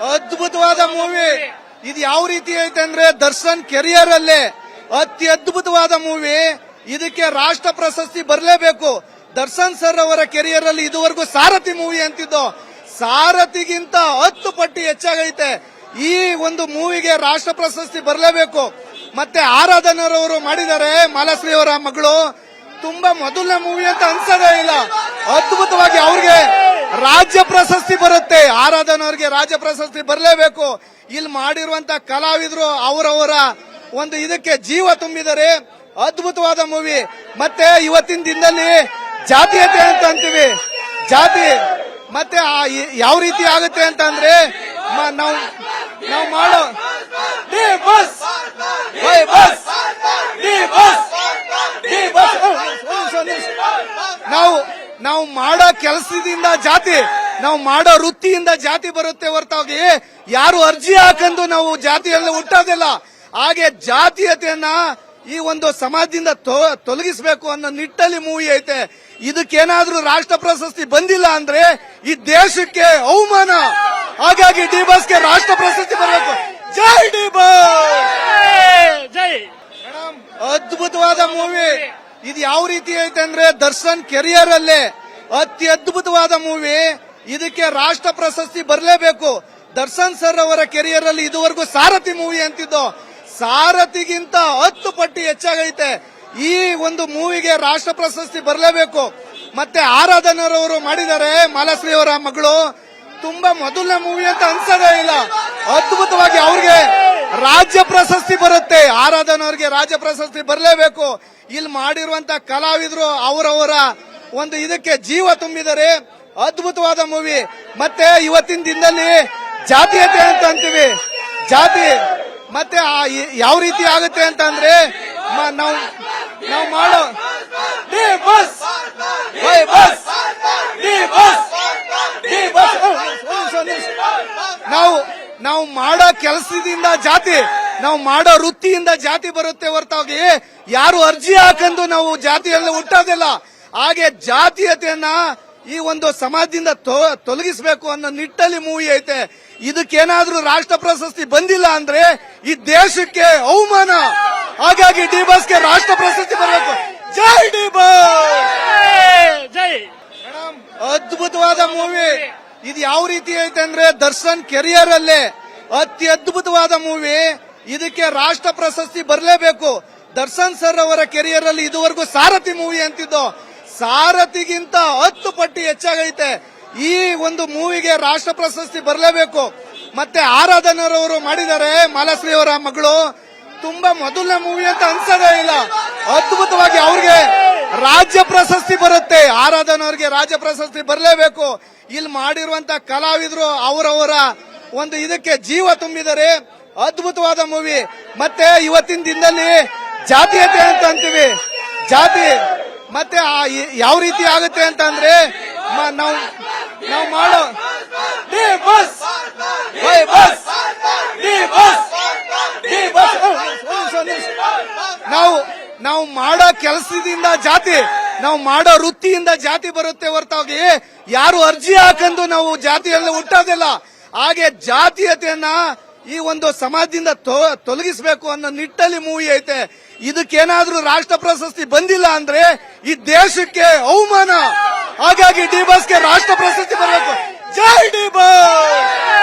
ಅದ್ಭುತವಾದ ಮೂವಿ. ಇದು ಯಾವ ರೀತಿ ಐತೆ ಅಂದ್ರೆ ದರ್ಶನ್ ಕೆರಿಯರ್ ಅಲ್ಲೇ ಅತಿ ಅದ್ಭುತವಾದ ಮೂವಿ. ಇದಕ್ಕೆ ರಾಷ್ಟ್ರ ಪ್ರಶಸ್ತಿ ಬರಲೇಬೇಕು. ದರ್ಶನ್ ಸರ್ ಅವರ ಕೆರಿಯರ್ ಅಲ್ಲಿ ಇದುವರೆಗೂ ಸಾರಥಿ ಮೂವಿ ಅಂತಿದ್ದು ಸಾರಥಿಗಿಂತ 10 ಪಟ್ಟು ಹೆಚ್ಚಾಗೈತೆ. ಈ ಒಂದು ಮೂವಿಗೆ ರಾಷ್ಟ್ರ ಪ್ರಶಸ್ತಿ ಬರಲೇಬೇಕು. ಮತ್ತೆ ಆರಾಧನರವರು ಮಾಡಿದ್ದಾರೆ, ಮಾಲಾಶ್ರೀ ಅವರ ಮಗಳು. ತುಂಬಾ ಮೊದಲನೇ ಮೂವಿ ಅಂತ ಅನ್ಸೋದೇ ಇಲ್ಲ. ಅದ್ಭುತವಾಗಿ ಅವ್ರಿಗೆ ರಾಜ್ಯ ಪ್ರಶಸ್ತಿ ಬರುತ್ತೆ. ಆರಾಧನವ್ರಿಗೆ ರಾಜ್ಯ ಪ್ರಶಸ್ತಿ ಬರಲೇಬೇಕು. ಇಲ್ಲಿ ಮಾಡಿರುವಂತ ಕಲಾವಿದರು ಅವರವರ ಒಂದು ಇದಕ್ಕೆ ಜೀವ ತುಂಬಿದ್ದಾರೆ. ಅದ್ಭುತವಾದ ಮೂವಿ. ಮತ್ತೆ ಇವತ್ತಿನ ದಿನದಲ್ಲಿ ಜಾತೀಯತೆ ಅಂತ ಅಂತೀವಿ, ಜಾತಿ ಮತ್ತೆ ಯಾವ ರೀತಿ ಆಗುತ್ತೆ ಅಂತ ಅಂದ್ರೆ ನಾವು ಮಾಡೋ ನಾವು ಮಾಡೋ ಕೆಲಸದಿಂದ ಜಾತಿ, ನಾವು ಮಾಡೋ ವೃತ್ತಿಯಿಂದ ಜಾತಿ ಬರುತ್ತೆ ಹೊರತಾಗಿ ಯಾರು ಅರ್ಜಿ ಹಾಕಂದು ನಾವು ಜಾತಿಯಲ್ಲಿ ಹುಟ್ಟೋದಿಲ್ಲ. ಹಾಗೆ ಜಾತೀಯತೆಯನ್ನ ಈ ಒಂದು ಸಮಾಜದಿಂದ ತೊಲಗಿಸಬೇಕು ಅನ್ನೋ ನಿಟ್ಟಲ್ಲಿ ಮೂವಿ ಐತೆ. ಇದಕ್ಕೇನಾದ್ರೂ ರಾಷ್ಟ್ರ ಪ್ರಶಸ್ತಿ ಬಂದಿಲ್ಲ ಅಂದ್ರೆ ಈ ದೇಶಕ್ಕೆ ಅವಮಾನ. ಹಾಗಾಗಿ ಡಿ ಬಾಸ್ಗೆ ರಾಷ್ಟ್ರ ಪ್ರಶಸ್ತಿ ಬರಬೇಕು. ಜೈ ಡಿ ಬಾಸ್, ಜೈ ಮೇಡಮ್. ಅದ್ಭುತವಾದ ಮೂವಿ. ಇದು ಯಾವ ರೀತಿ ಐತೆ ಅಂದ್ರೆ ದರ್ಶನ್ ಕೆರಿಯರ್ ಅಲ್ಲೇ ಅತಿ ಅದ್ಭುತವಾದ ಮೂವಿ. ಇದಕ್ಕೆ ರಾಷ್ಟ್ರ ಪ್ರಶಸ್ತಿ ಬರಲೇಬೇಕು. ದರ್ಶನ್ ಸರ್ ಅವರ ಕೆರಿಯರ್ ಅಲ್ಲಿ ಇದುವರೆಗೂ ಸಾರಥಿ ಮೂವಿ ಅಂತಿದ್ದು ಸಾರಥಿಗಿಂತ 10 ಪಟ್ಟು ಹೆಚ್ಚಾಗೈತೆ. ಈ ಒಂದು ಮೂವಿಗೆ ರಾಷ್ಟ್ರ ಪ್ರಶಸ್ತಿ ಬರಲೇಬೇಕು. ಮತ್ತೆ ಆರಾಧನರವರು ಮಾಡಿದ್ದಾರೆ, ಮಾಲಾಶ್ರೀ ಅವರ ಮಗಳು. ತುಂಬಾ ಮೊದಲನೇ ಮೂವಿ ಅಂತ ಅನ್ಸೋದೇ ಇಲ್ಲ. ಅದ್ಭುತವಾಗಿ ಅವ್ರಿಗೆ ರಾಜ್ಯ ಪ್ರಶಸ್ತಿ ಬರುತ್ತೆ. ಆರಾಧನವ್ರಿಗೆ ರಾಜ್ಯ ಪ್ರಶಸ್ತಿ ಬರಲೇಬೇಕು. ಇಲ್ಲಿ ಮಾಡಿರುವಂತ ಕಲಾವಿದರು ಅವರವರ ಒಂದು ಇದಕ್ಕೆ ಜೀವ ತುಂಬಿದ್ದಾರೆ. ಅದ್ಭುತವಾದ ಮೂವಿ. ಮತ್ತೆ ಇವತ್ತಿನ ದಿನದಲ್ಲಿ ಜಾತೀಯತೆ ಅಂತ ಅಂತೀವಿ, ಜಾತಿ ಮತ್ತೆ ಯಾವ ರೀತಿ ಆಗುತ್ತೆ ಅಂತ ಅಂದ್ರೆ ನಾವು ಮಾಡೋ ನಾವು ಮಾಡೋ ಕೆಲಸದಿಂದ ಜಾತಿ, ನಾವು ಮಾಡೋ ವೃತ್ತಿಯಿಂದ ಜಾತಿ ಬರುತ್ತೆ ಹೊರತಾಗಿ ಯಾರು ಅರ್ಜಿ ಹಾಕಂದು ನಾವು ಜಾತಿಯಲ್ಲಿ ಹುಟ್ಟೋದಿಲ್ಲ. ಹಾಗೆ ಜಾತೀಯತೆಯನ್ನ ಈ ಒಂದು ಸಮಾಜದಿಂದ ತೊಲಗಿಸಬೇಕು ಅನ್ನೋ ನಿಟ್ಟಲ್ಲಿ ಮೂವಿ ಐತೆ. ಇದಕ್ಕೇನಾದ್ರೂ ರಾಷ್ಟ್ರ ಪ್ರಶಸ್ತಿ ಬಂದಿಲ್ಲ ಅಂದ್ರೆ ಈ ದೇಶಕ್ಕೆ ಅವಮಾನ. ಹಾಗಾಗಿ ಡಿ ಬಾಸ್ಗೆ ರಾಷ್ಟ್ರ ಪ್ರಶಸ್ತಿ ಬರಬೇಕು. ಜೈ ಡಿ ಬಾಸ್, ಜೈ ಮೇಡಮ್. ಅದ್ಭುತವಾದ ಮೂವಿ. ಇದು ಯಾವ ರೀತಿ ಐತೆ ಅಂದ್ರೆ ದರ್ಶನ್ ಕೆರಿಯರ್ ಅಲ್ಲೇ ಅತಿ ಅದ್ಭುತವಾದ ಮೂವಿ. ಇದಕ್ಕೆ ರಾಷ್ಟ್ರ ಪ್ರಶಸ್ತಿ ಬರಲೇಬೇಕು. ದರ್ಶನ್ ಸರ್ ಅವರ ಕೆರಿಯರ್ ಅಲ್ಲಿ ಇದುವರೆಗೂ ಸಾರಥಿ ಮೂವಿ ಅಂತಿದ್ದು ಸಾರಥಿಗಿಂತ 10 ಪಟ್ಟು ಹೆಚ್ಚಾಗೈತೆ. ಈ ಒಂದು ಮೂವಿಗೆ ರಾಷ್ಟ್ರ ಪ್ರಶಸ್ತಿ ಬರಲೇಬೇಕು. ಮತ್ತೆ ಆರಾಧನರವರು ಮಾಡಿದ್ದಾರೆ, ಮಾಲಾಶ್ರೀ ಅವರ ಮಗಳು. ತುಂಬಾ ಮೊದಲನೇ ಮೂವಿ ಅಂತ ಅನ್ಸೋದೇ ಇಲ್ಲ. ಅದ್ಭುತವಾಗಿ ಅವ್ರಿಗೆ ರಾಜ್ಯ ಪ್ರಶಸ್ತಿ ಬರುತ್ತೆ. ಆರಾಧನವ್ರಿಗೆ ರಾಜ್ಯ ಪ್ರಶಸ್ತಿ ಬರಲೇಬೇಕು. ಇಲ್ಲಿ ಮಾಡಿರುವಂತ ಕಲಾವಿದರು ಅವರವರ ಒಂದು ಇದಕ್ಕೆ ಜೀವ ತುಂಬಿದ್ದಾರೆ. ಅದ್ಭುತವಾದ ಮೂವಿ. ಮತ್ತೆ ಇವತ್ತಿನ ದಿನದಲ್ಲಿ ಜಾತೀಯತೆ ಅಂತ ಅಂತೀವಿ, ಜಾತಿ ಮತ್ತೆ ಯಾವ ರೀತಿ ಆಗುತ್ತೆ ಅಂತ ಅಂದ್ರೆ ನಾವು ಮಾಡೋ ನಾವು ಮಾಡೋ ಕೆಲಸದಿಂದ ಜಾತಿ, ನಾವು ಮಾಡೋ ವೃತ್ತಿಯಿಂದ ಜಾತಿ ಬರುತ್ತೆ ಹೊರತಾಗಿ ಯಾರು ಅರ್ಜಿ ಹಾಕಂದು ನಾವು ಜಾತಿಯಲ್ಲಿ ಹುಟ್ಟೋದಿಲ್ಲ. ಹಾಗೆ ಜಾತೀಯತೆಯನ್ನ ಈ ಒಂದು ಸಮಾಜದಿಂದ ತೊಲಗಿಸಬೇಕು ಅನ್ನೋ ನಿಟ್ಟಲ್ಲಿ ಮೂವಿ ಐತೆ. ಇದಕ್ಕೇನಾದ್ರೂ ರಾಷ್ಟ್ರ ಪ್ರಶಸ್ತಿ ಬಂದಿಲ್ಲ ಅಂದ್ರೆ ಈ ದೇಶಕ್ಕೆ ಅವಮಾನ. ಹಾಗಾಗಿ ಡಿ ಬಾಸ್ಗೆ ರಾಷ್ಟ್ರ ಪ್ರಶಸ್ತಿ ಬರಬೇಕು. ಜೈ ಡಿ ಬಾಸ್.